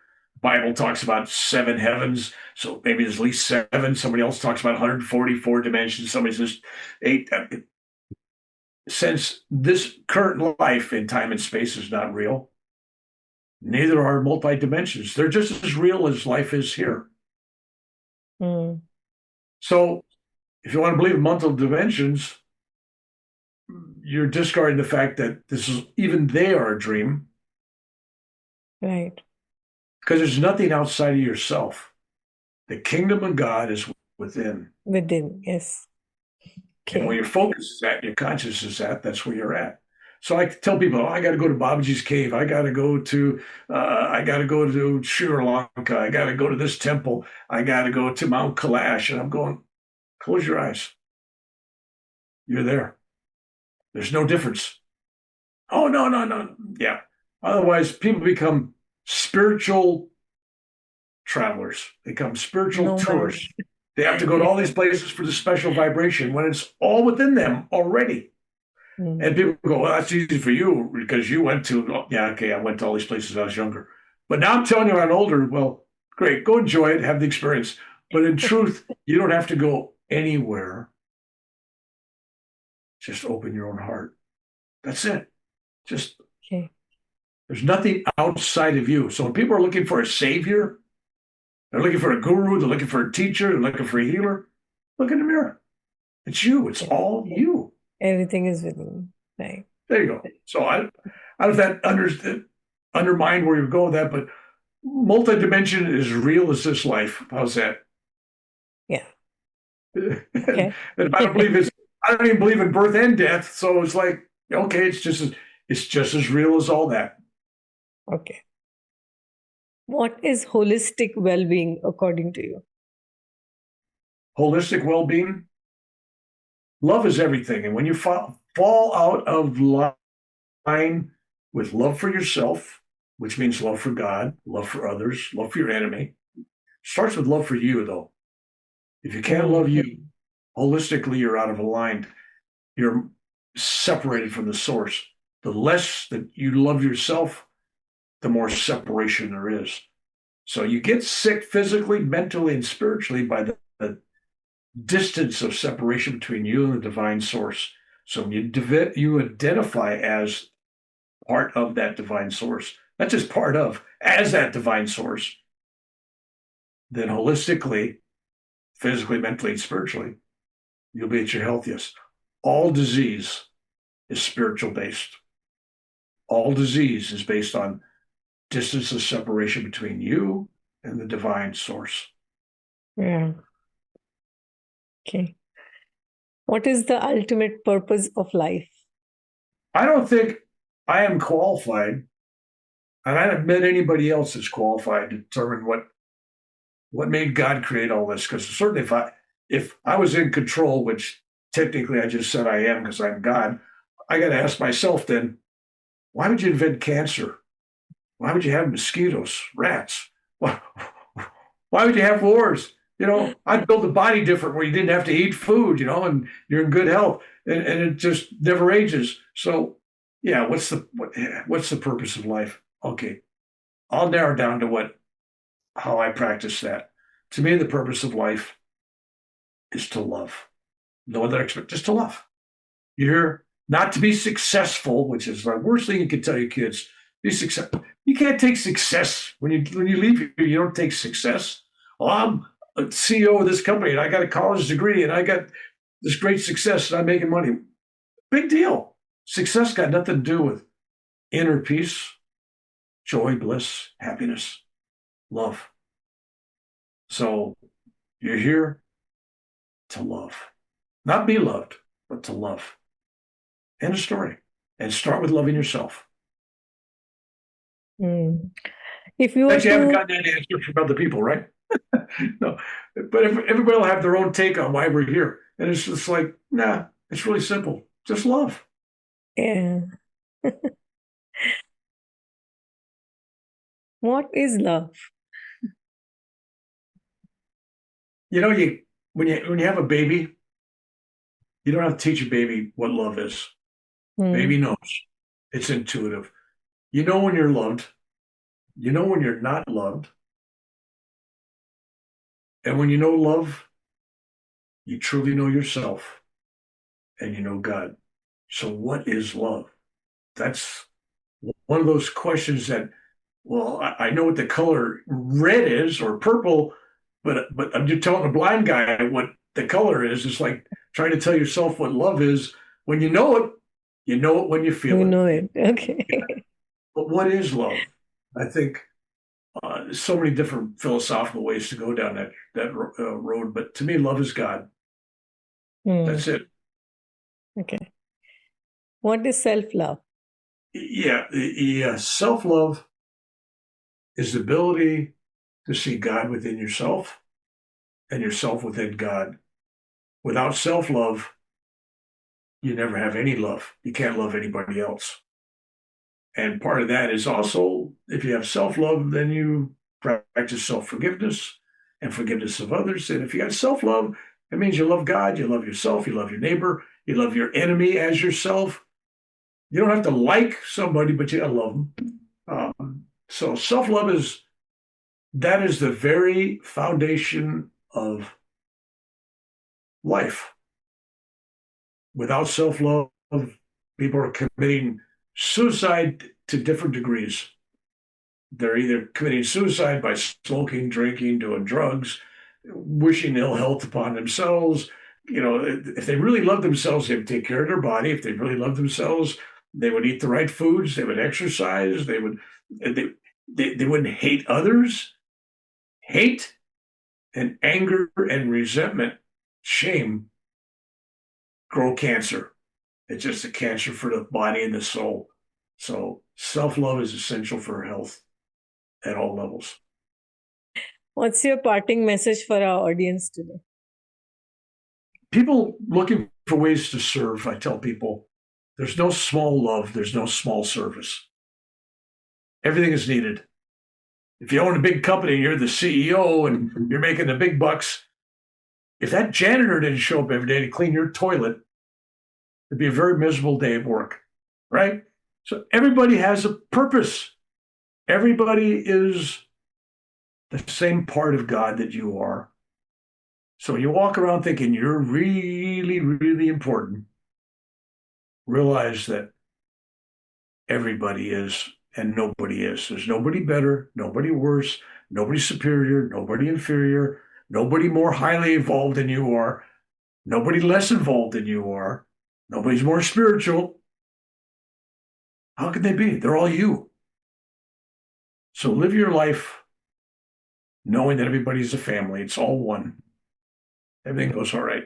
Bible talks about 7 heavens, so maybe there's at least 7. Somebody else talks about 144 dimensions. Somebody says 8. Since this current life in time and space is not real, neither are multi-dimensions. They're just as real as life is here. Mm. So if you want to believe in multiple dimensions, you're discarding the fact that this is even they are a dream. Right. Because there's nothing outside of yourself. The kingdom of God is within. Within, yes. Okay. And where your focus is at, your consciousness is at, that's where you're at. So I tell people, I got to go to Babaji's cave. I got to go to Sri Lanka. I got to go to this temple. I got to go to Mount Kailash. And I'm going, close your eyes. You're there. There's no difference. Oh, no. Yeah. Otherwise, people become spiritual travelers. They become spiritual tourists. They have to go to all these places for the special vibration when it's all within them already. And people go, well, that's easy for you because you went to, I went to all these places when I was younger. But now I'm telling you I'm older. Well, great. Go enjoy it. Have the experience. But in truth, you don't have to go anywhere. Just open your own heart. That's it. Just, there's nothing outside of you. So when people are looking for a savior, they're looking for a guru, they're looking for a teacher, they're looking for a healer, look in the mirror. It's you. It's all you. Everything is within. Right. There you go. So I don't know if that undermined where you're going with that, but multidimension is real as this life. How's that? Yeah. And I don't even believe in birth and death. So it's like, okay, it's just as real as all that. Okay. What is holistic well-being according to you? Holistic well-being? Love is everything. And when you fall out of line with love for yourself, which means love for God, love for others, love for your enemy, starts with love for you, though. If you can't love you, holistically, you're out of line. You're separated from the source. The less that you love yourself, the more separation there is. So you get sick physically, mentally, and spiritually by the distance of separation between you and the divine source. So you identify as part of that divine source, not just part of, as that divine source. Then holistically, physically, mentally, and spiritually, you'll be at your healthiest. All disease is spiritual based. All disease is based on distance of separation between you and the divine source. Yeah. Okay. What is the ultimate purpose of life? I don't think I am qualified, and I haven't met anybody else that's qualified to determine what made God create all this. Because certainly if I was in control, which technically I just said I am because I'm God, I got to ask myself then, why would you invent cancer? Why would you have mosquitoes, rats? Why would you have wars? I'd build a body different where you didn't have to eat food, and you're in good health, and it just never ages. So, yeah, what's the purpose of life? Okay, I'll narrow down to how I practice that. To me, the purpose of life is to love. No other just to love. You're here not to be successful, which is the worst thing you can tell your kids. Be successful. You can't take success when you leave here. You don't take success. Well, I'm a CEO of this company, and I got a college degree, and I got this great success, and I'm making money. Big deal. Success got nothing to do with inner peace, joy, bliss, happiness, love. So you're here to love, not be loved, but to love. End of story. And start with loving yourself. If you were But you haven't to, gotten any answer from other people, right? No. But everybody will have their own take on why we're here. And it's just like, nah, it's really simple. Just love. yeah, what is love? When you have a baby, you don't have to teach a baby what love is. Baby knows. It's intuitive. You know when you're loved. You know when you're not loved. And when you know love, you truly know yourself and you know God. So what is love? That's one of those questions that, well, I know what the color red is or purple, but I'm just telling a blind guy what the color is. It's like trying to tell yourself what love is. When you know it when you feel You it. know it. Okay. But what is love? I think so many different philosophical ways to go down that road. But to me, love is God. That's it. Okay. What is self-love? Yeah. Self-love is the ability to see God within yourself and yourself within God. Without self-love, you never have any love. You can't love anybody else. And part of that is also, if you have self-love, then you practice self-forgiveness and forgiveness of others. And if you got self-love, it means you love God, you love yourself, you love your neighbor, you love your enemy as yourself. You don't have to like somebody, but you gotta love them. So self-love is the very foundation of life. Without self-love, people are committing suicide to different degrees. They're either committing suicide by smoking, drinking, doing drugs, wishing ill health upon themselves. If they really love themselves, they would take care of their body. If they really love themselves, they would eat the right foods. They would exercise. They wouldn't hate others. Hate and anger and resentment, shame, grow cancer. It's just a cancer for the body and the soul. So self-love is essential for health at all levels. What's your parting message for our audience today? People looking for ways to serve, I tell people, there's no small love, there's no small service. Everything is needed. If you own a big company and you're the CEO and you're making the big bucks, if that janitor didn't show up every day to clean your toilet, it'd be a very miserable day at work, right? So everybody has a purpose. Everybody is the same part of God that you are. So when you walk around thinking you're really, really important, realize that everybody is and nobody is. There's nobody better, nobody worse, nobody superior, nobody inferior, nobody more highly evolved than you are, nobody less involved than you are, nobody's more spiritual. How could they be? They're all you. So live your life knowing that everybody's a family. It's all one. Everything goes all right.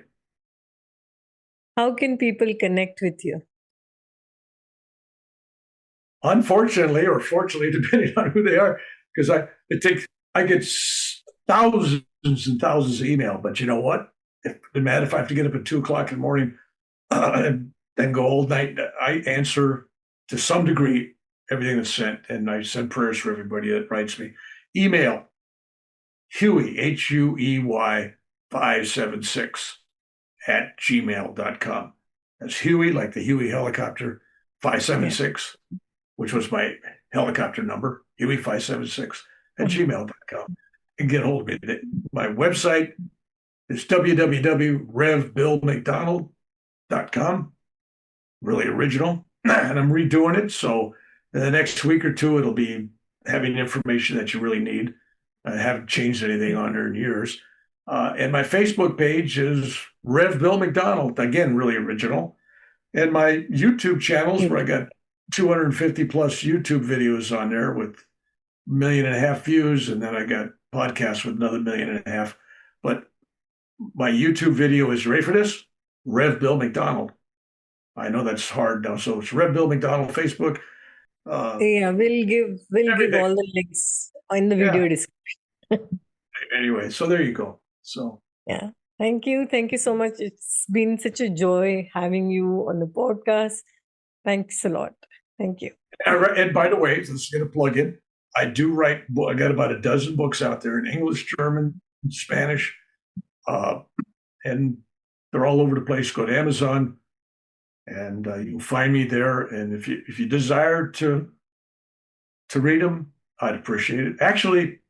How can people connect with you? Unfortunately, or fortunately, depending on who they are, because I get thousands and thousands of email. But you know what? No matter if I have to get up at 2:00 in the morning and then go all night, I answer to some degree everything that's sent, and I send prayers for everybody that writes me. Email Huey, Huey 576 at gmail.com. That's Huey, like the Huey helicopter, 576, which was my helicopter number, Huey 576 at gmail.com. And get hold of me. My website is www.revbillmcdonald.com. Really original. And I'm redoing it. So in the next week or two, it'll be having information that you really need. I haven't changed anything on there in years. And my Facebook page is Rev Bill McDonald. Again, really original. And my YouTube channels, where I got 250 plus YouTube videos on there with 1.5 million views. And then I got podcasts with another 1.5 million. But my YouTube video is, ready for this? Rev Bill McDonald. I know that's hard now. So it's Rev Bill McDonald Facebook. Yeah, we'll give all the links in the video description. Anyway, so there you go. So yeah. Thank you. Thank you so much. It's been such a joy having you on the podcast. Thanks a lot. Thank you. And by the way, let's get a plug in. I do write. I got about a dozen books out there in English, German, Spanish, and they're all over the place. Go to Amazon, and you'll find me there. And if you desire to read them, I'd appreciate it. Actually,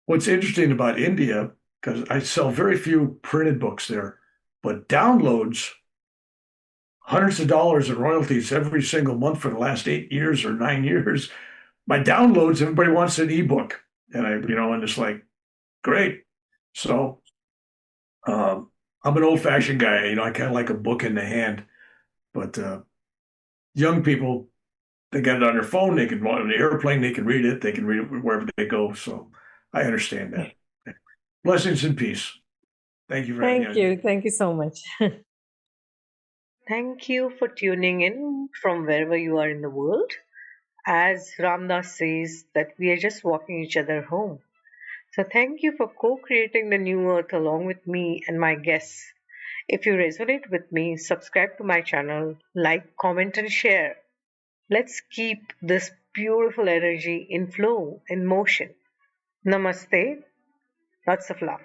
what's interesting about India, because I sell very few printed books there, but downloads, hundreds of dollars in royalties every single month for the last 8 years or 9 years. My downloads, everybody wants an ebook, and and it's like, great. So I'm an old-fashioned guy. I kind of like a book in the hand, but young people, they got it on their phone. They can on the airplane. They can read it. They can read it wherever they go. So I understand that. Blessings and peace. Thank you for having me. Thank you. Thank you so much. Thank you for tuning in from wherever you are in the world. As Ramdas says, that we are just walking each other home. So thank you for co-creating the new earth along with me and my guests. If you resonate with me, subscribe to my channel, like, comment, and share. Let's keep this beautiful energy in flow, in motion. Namaste. Lots of love.